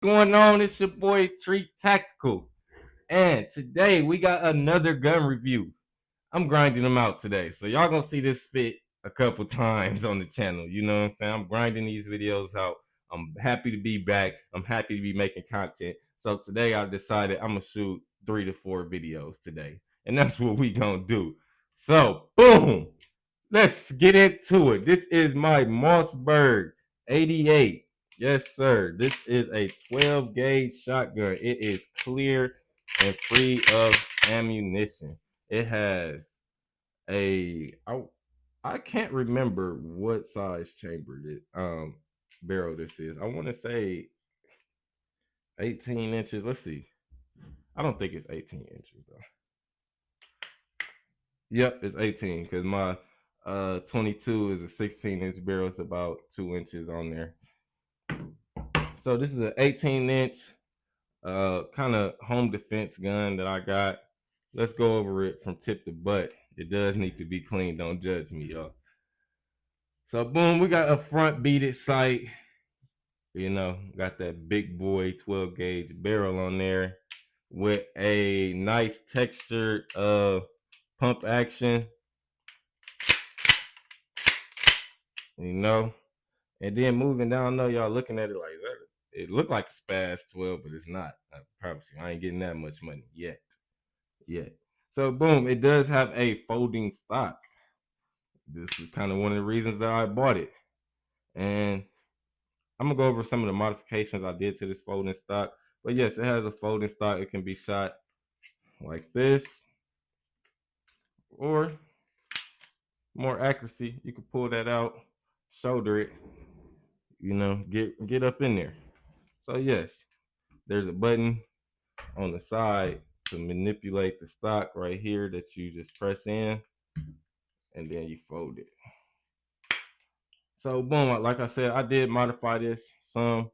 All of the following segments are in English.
Going on? It's your boy TreeTactical, and today we got another gun review. I'm grinding them out today, so y'all gonna see this fit a couple times on the channel. You know what I'm saying? I'm grinding these videos out. I'm happy to be back. I'm happy to be making content. So today I decided I'm gonna shoot 3 to 4 videos today, and that's what we gonna do. So boom, let's get into it. This is my Mossberg 88. Yes, sir. This is a 12 gauge shotgun. It is clear and free of ammunition. It has I can't remember what size chamber barrel this is. I want to say 18 inches. Let's see. I don't think it's 18 inches though. Yep, it's 18 because my 22 is a 16-inch barrel. It's about 2 inches on there. So this is an 18-inch kind of home defense gun that I got. Let's go over it from tip to butt. It does need to be clean. Don't judge me, y'all. So boom, we got a front beaded sight. You know, got that big boy 12 gauge barrel on there with a nice textured pump action. You know, and then moving down, I know y'all looking at it like that. It looked like a Spaz 12, but it's not. I promise you, I ain't getting that much money yet. Yet. So boom, it does have a folding stock. This is kind of one of the reasons that I bought it. And I'm gonna go over some of the modifications I did to this folding stock. But yes, it has a folding stock. It can be shot like this, or more accuracy, you can pull that out, shoulder it, you know, get up in there. So yes, there's a button on the side to manipulate the stock right here that you just press in, and then you fold it. So boom, like I said, I did modify this some.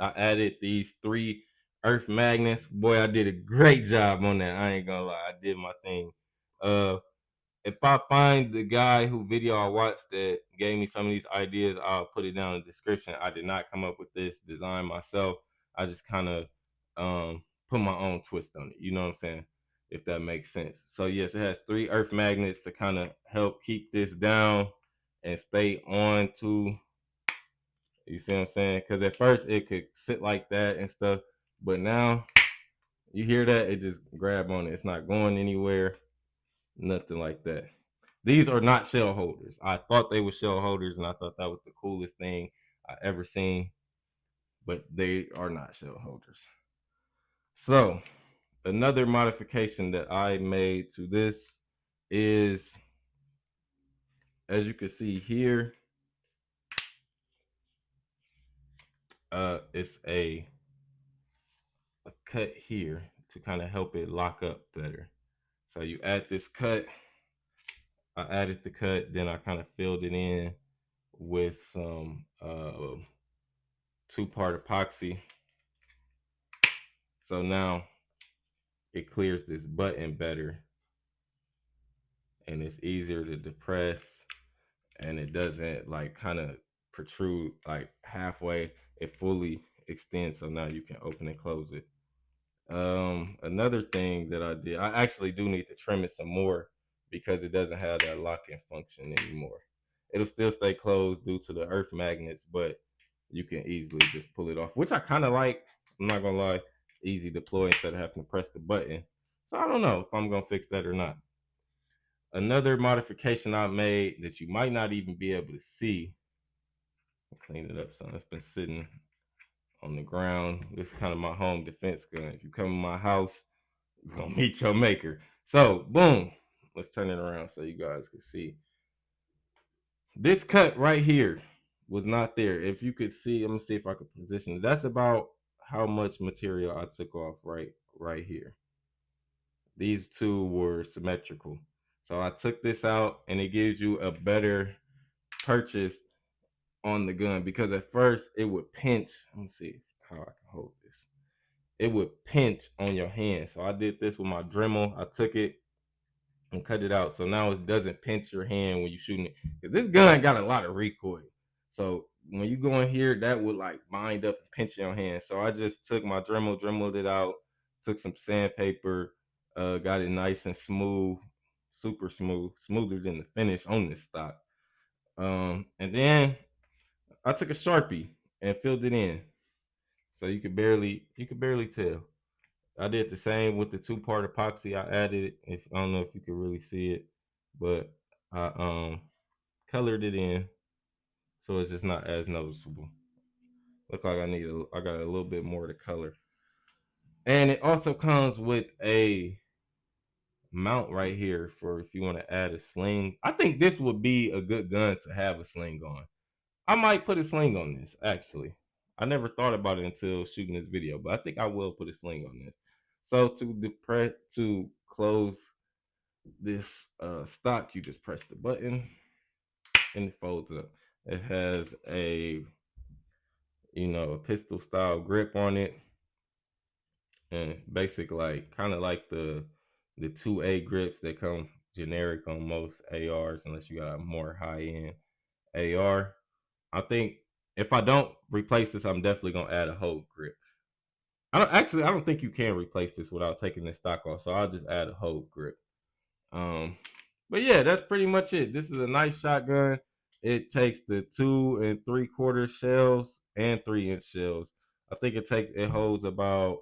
I added these 3 earth magnets. Boy, I did a great job on that. I ain't gonna lie, I did my thing. Uh, if I find the guy who video I watched that gave me some of these ideas, I'll put it down in the description. I did not come up with this design myself. I just kind of put my own twist on it. You know what I'm saying? If that makes sense. So yes, it has 3 earth magnets to kind of help keep this down and stay on to. You see what I'm saying? Because at first it could sit like that and stuff, but now you hear that, it just grab on it. It's not going anywhere. Nothing like that. These are not shell holders. I thought they were shell holders, and I thought that was the coolest thing I ever seen, but they are not shell holders. So another modification that I made to this is, as you can see here, it's a cut here to kind of help it lock up better. So you add this cut. I added the cut, then I kind of filled it in with some 2-part epoxy. So now it clears this button better, and it's easier to depress, and it doesn't like kind of protrude like halfway. It fully extends, so now you can open and close it. Another thing that I did, I actually do need to trim it some more because it doesn't have that lock-in function anymore. It'll still stay closed due to the earth magnets, but you can easily just pull it off, which I kind of like. I'm not gonna lie, it's easy to deploy instead of having to press the button. So I don't know if I'm gonna fix that or not. Another modification I made that you might not even be able to see. I'll clean it up, son. It's been sitting on the ground. This is kind of my home defense gun. If you come in my house, you're gonna meet your maker. So boom, let's turn it around so you guys can see. This cut right here was not there. If you could see, let me see if I could position it. That's about how much material I took off right here. These two were symmetrical. So I took this out, and it gives you a better purchase on the gun, because at first it would pinch. Let me see how I can hold this. It would pinch on your hand. So I did this with my Dremel. I took it and cut it out, so now it doesn't pinch your hand when you're shooting it. Because this gun got a lot of recoil. So when you go in here, that would like bind up and pinch your hand. So I just took my Dremel, dremeled it out, took some sandpaper, got it nice and smooth, super smooth, smoother than the finish on this stock. And then I took a Sharpie and filled it in, so you could barely tell. I did the same with the 2-part epoxy. I added it. If I don't know if you can really see it, but I colored it in so it's just not as noticeable. Look like I got a little bit more to color. And it also comes with a mount right here for if you want to add a sling. I think this would be a good gun to have a sling on. I might put a sling on this actually. I never thought about it until shooting this video, but I think I will put a sling on this. So to close this stock, you just press the button and it folds up. It has a a pistol style grip on it, and basic like kind of like the 2A grips that come generic on most ARs unless you got a more high end AR. I think if I don't replace this, I'm definitely gonna add a hold grip. I don't think you can replace this without taking this stock off, so I'll just add a hold grip. Um, but yeah, that's pretty much it. This is a nice shotgun. It takes the 2 3/4 shells and 3-inch shells. I think it holds about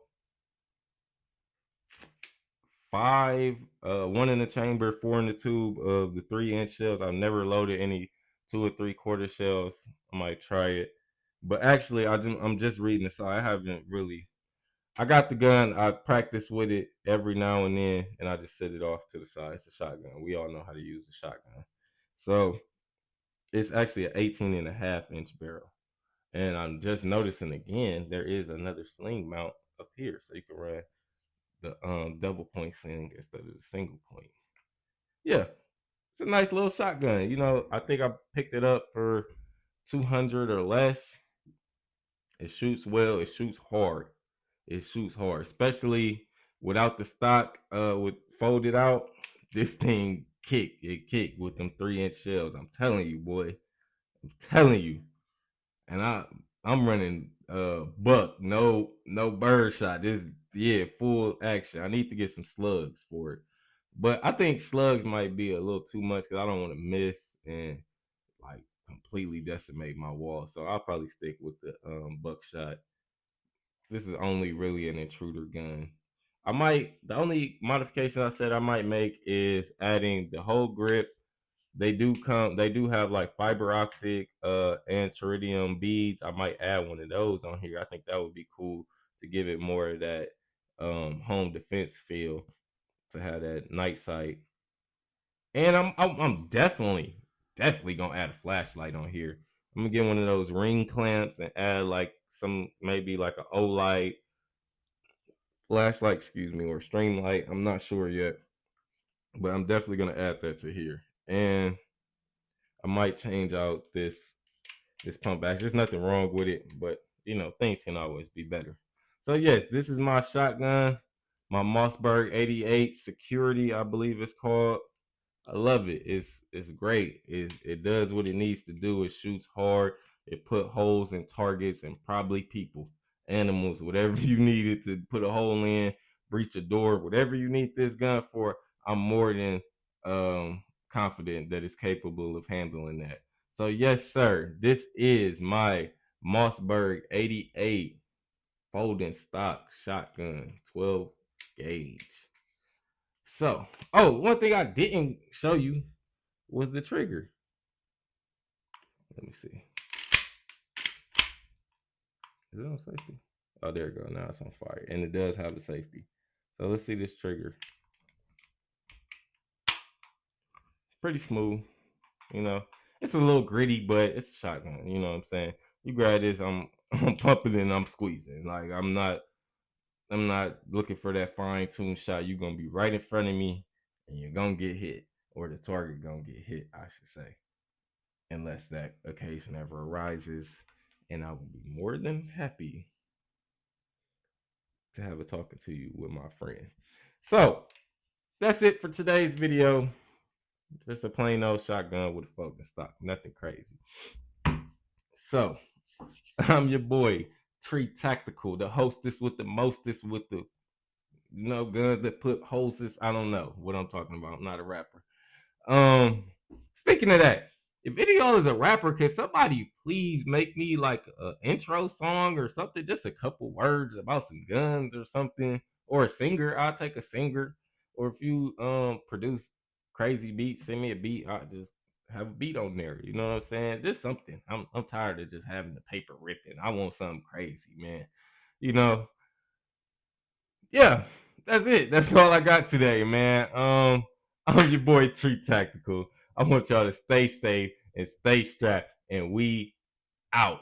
5, 1 in the chamber, 4 in the tube of the 3-inch shells. I've never loaded any 2 3/4 shells. I might try it, but actually, I'm just reading this. So I haven't really. I got the gun. I practice with it every now and then, and I just set it off to the side. It's a shotgun. We all know how to use a shotgun. So it's actually an 18.5-inch barrel. And I'm just noticing again, there is another sling mount up here. So you can run the double point sling instead of the single point. Yeah, it's a nice little shotgun. I think I picked it up for 200 or less. It shoots well. It shoots hard. It shoots hard, especially without the stock with folded out. This thing kicked with them 3-inch shells. I'm telling you, boy. I'm telling you. And I'm running buck, no bird shot. This full action. I need to get some slugs for it. But I think slugs might be a little too much because I don't want to miss and like completely decimate my wall. So I'll probably stick with the buckshot. This is only really an intruder gun. The only modification I said I might make is adding the whole grip. They do have like fiber optic and teridium beads. I might add one of those on here. I think that would be cool to give it more of that home defense feel, to have that night sight. And I'm definitely gonna add a flashlight on here. I'm gonna get one of those ring clamps and add like some, maybe like an O light, flashlight, excuse me, or stream light. I'm not sure yet, but I'm definitely gonna add that to here. And I might change out this pump action. There's nothing wrong with it, but things can always be better. So yes, this is my shotgun, my Mossberg 88 Security, I believe it's called. I love it. It's great. It does what it needs to do. It shoots hard. It put holes in targets and probably people, animals, whatever you need it to put a hole in, breach a door, whatever you need this gun for. I'm more than confident that it's capable of handling that. So yes, sir. This is my Mossberg 88 folding stock shotgun, 12 gauge. So, one thing I didn't show you was the trigger. Let me see. Is it on safety? Oh, there you go. Now it's on fire. And it does have a safety. So let's see this trigger. Pretty smooth. It's a little gritty, but it's a shotgun. You know what I'm saying? You grab this, I'm pumping and I'm squeezing. Like I'm not looking for that fine-tuned shot. You're gonna be right in front of me and you're gonna get hit. Or the target gonna get hit, I should say. Unless that occasion ever arises. And I will be more than happy to have a talking to you with my friend. So that's it for today's video. Just a plain old shotgun with a folding stock. Nothing crazy. So I'm your boy, TreeTactical, the hostess with the mostest with the guns that put hostess. I don't know what I'm talking about. I'm not a rapper. Um, Speaking of that, if any of y'all is a rapper, can somebody please make me like an intro song or something? Just a couple words about some guns or something, or a singer. I'll take a singer. Or if you produce crazy beats, send me a beat. I'll just have a beat on there. You know what I'm saying? Just something. I'm tired of just having the paper ripping. I want something crazy, man. You know, yeah, that's it. That's all I got today, man. I'm your boy Tree Tactical. I want y'all to stay safe and stay strapped, and we out.